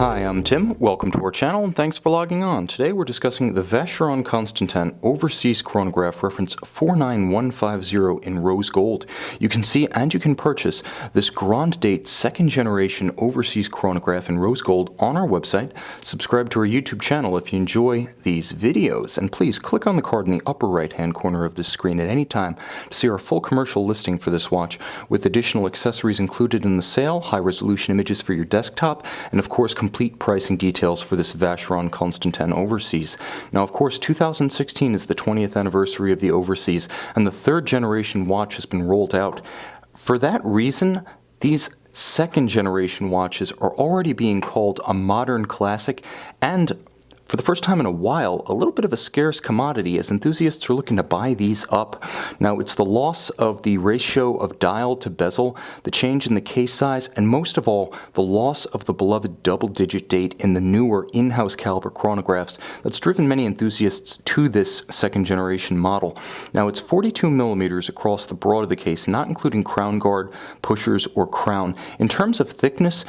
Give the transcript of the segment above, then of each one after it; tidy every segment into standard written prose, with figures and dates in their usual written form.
Hi, I'm Tim. Welcome to our channel and thanks for logging on. Today we're discussing the Vacheron Constantin Overseas Chronograph reference 49150 in rose gold. You can see and you can purchase this Grand Date second generation overseas chronograph in rose gold on our website. Subscribe to our YouTube channel if you enjoy these videos, and please click on the card in the upper right hand corner of this screen at any time to see our full commercial listing for this watch with additional accessories included in the sale, high resolution images for your desktop, and of course complete pricing details for this Vacheron Constantin Overseas. Now, of course, 2016 is the 20th anniversary of the Overseas, and the third generation watch has been rolled out. For that reason, these second generation watches are already being called a modern classic, and for the first time in a while, a little bit of a scarce commodity as enthusiasts are looking to buy these up. Now, it's the loss of the ratio of dial to bezel, the change in the case size, and most of all, the loss of the beloved double-digit date in the newer in-house caliber chronographs that's driven many enthusiasts to this second-generation model. Now, it's 42 millimeters across the broad of the case, not including crown guard, pushers, or crown. In terms of thickness,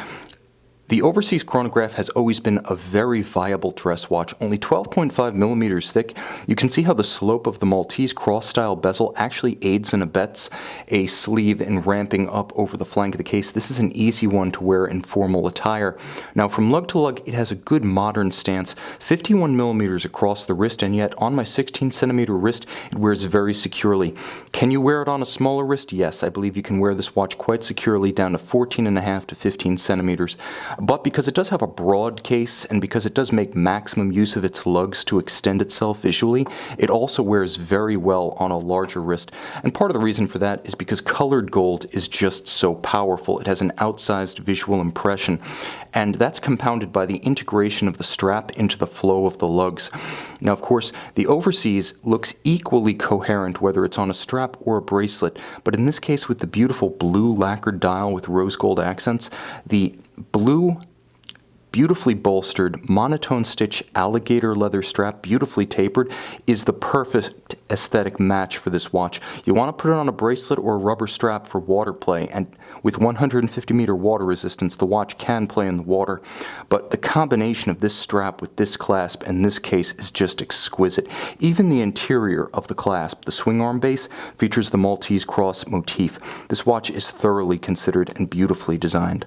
the Overseas Chronograph has always been a very viable dress watch, only 12.5 millimeters thick. You can see how the slope of the Maltese cross-style bezel actually aids and abets a sleeve in ramping up over the flank of the case. This is an easy one to wear in formal attire. Now, from lug to lug, it has a good modern stance, 51 millimeters across the wrist, and yet on my 16 centimeter wrist, it wears very securely. Can you wear it on a smaller wrist? Yes, I believe you can wear this watch quite securely down to 14.5 to 15 centimeters. But because it does have a broad case and because it does make maximum use of its lugs to extend itself visually, it also wears very well on a larger wrist. And part of the reason for that is because colored gold is just so powerful. It has an outsized visual impression, and that's compounded by the integration of the strap into the flow of the lugs. Now, of course, the Overseas looks equally coherent whether it's on a strap or a bracelet, but in this case with the beautiful blue lacquered dial with rose gold accents, the blue, beautifully bolstered, monotone stitch alligator leather strap, beautifully tapered, is the perfect aesthetic match for this watch. You want to put it on a bracelet or a rubber strap for water play, and with 150 meter water resistance, the watch can play in the water. But the combination of this strap with this clasp and this case is just exquisite. Even the interior of the clasp, the swing arm base, features the Maltese cross motif. This watch is thoroughly considered and beautifully designed.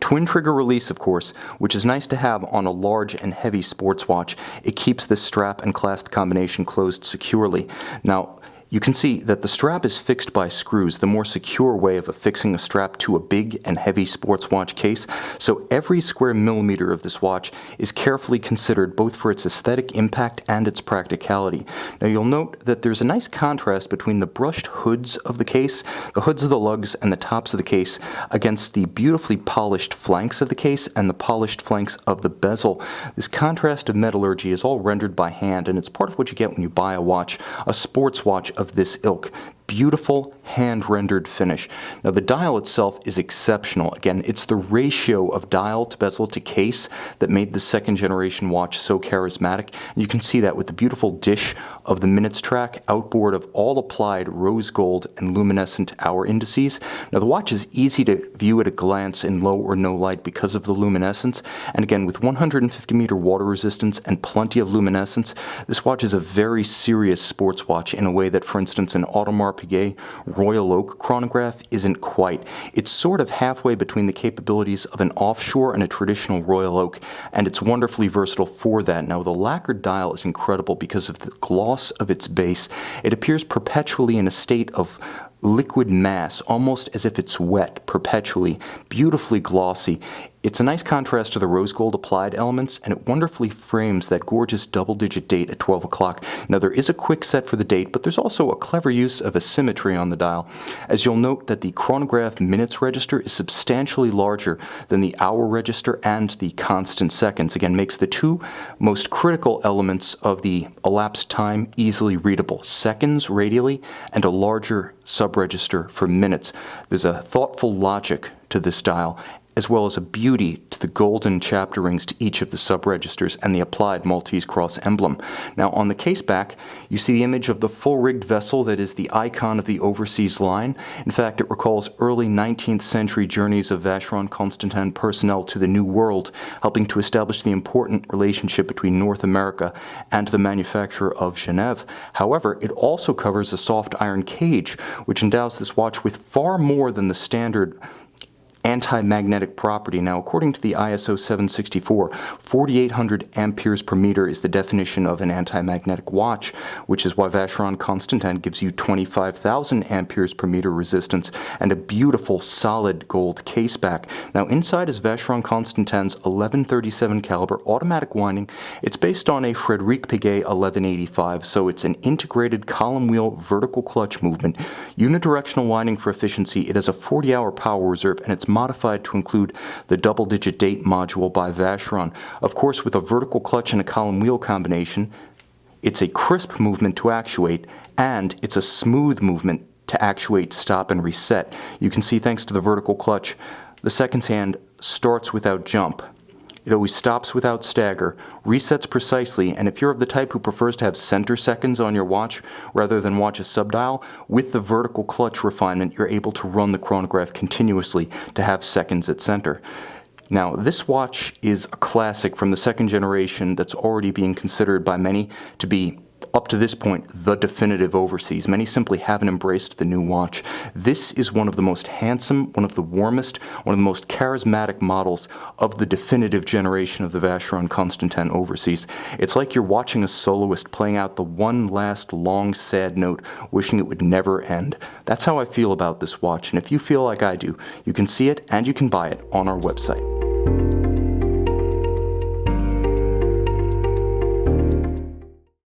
Twin trigger release, of course, which is nice to have on a large and heavy sports watch. It keeps this strap and clasp combination closed securely. Now, you can see that the strap is fixed by screws, the more secure way of affixing a strap to a big and heavy sports watch case. So every square millimeter of this watch is carefully considered both for its aesthetic impact and its practicality. Now, you'll note that there's a nice contrast between the brushed hoods of the case, the hoods of the lugs, and the tops of the case against the beautifully polished flanks of the case and the polished flanks of the bezel. This contrast of metallurgy is all rendered by hand, and it's part of what you get when you buy a watch, a sports watch of this ilk. Beautiful hand-rendered finish. Now, the dial itself is exceptional. Again, it's the ratio of dial to bezel to case that made the second generation watch so charismatic. And you can see that with the beautiful dish of the minutes track, outboard of all applied rose gold and luminescent hour indices. Now, the watch is easy to view at a glance in low or no light because of the luminescence. And again, with 150 meter water resistance and plenty of luminescence, this watch is a very serious sports watch in a way that, for instance, an Audemars Piguet Royal Oak chronograph isn't quite. It's sort of halfway between the capabilities of an offshore and a traditional Royal Oak, and it's wonderfully versatile for that. Now, the lacquered dial is incredible because of the gloss of its base. It appears perpetually in a state of liquid mass, almost as if it's wet perpetually, beautifully glossy. It's a nice contrast to the rose gold applied elements, and it wonderfully frames that gorgeous double-digit date at 12 o'clock. Now, there is a quick set for the date, but there's also a clever use of asymmetry on the dial, as you'll note that the chronograph minutes register is substantially larger than the hour register and the constant seconds. Again, makes the two most critical elements of the elapsed time easily readable: seconds radially and a larger subregister for minutes. There's a thoughtful logic to this dial, as well as a beauty to the golden chapter rings to each of the sub-registers and the applied Maltese cross emblem. Now on the case back, you see the image of the full-rigged vessel that is the icon of the Overseas line. In fact, it recalls early 19th century journeys of Vacheron Constantin personnel to the New World, helping to establish the important relationship between North America and the manufacturer of Genève. However, it also covers a soft iron cage, which endows this watch with far more than the standard anti-magnetic property. Now, according to the ISO 764, 4,800 amperes per meter is the definition of an anti-magnetic watch, which is why Vacheron Constantin gives you 25,000 amperes per meter resistance and a beautiful solid gold case back. Now, inside is Vacheron Constantin's 1137 caliber automatic winding. It's based on a Frédéric Piguet 1185, so it's an integrated column wheel vertical clutch movement, unidirectional winding for efficiency. It has a 40-hour power reserve, and it's modified to include the double-digit date module by Vacheron. Of course, with a vertical clutch and a column wheel combination, it's a crisp movement to actuate, and it's a smooth movement to actuate, stop, and reset. You can see, thanks to the vertical clutch, the seconds hand starts without jump. It always stops without stagger, resets precisely, and if you're of the type who prefers to have center seconds on your watch rather than watch a subdial, with the vertical clutch refinement, you're able to run the chronograph continuously to have seconds at center. Now, this watch is a classic from the second generation that's already being considered by many to be, up to this point, the definitive Overseas. Many simply haven't embraced the new watch. This is one of the most handsome, one of the warmest, one of the most charismatic models of the definitive generation of the Vacheron Constantin Overseas. It's like you're watching a soloist playing out the one last long, sad note, wishing it would never end. That's how I feel about this watch, and if you feel like I do, you can see it and you can buy it on our website.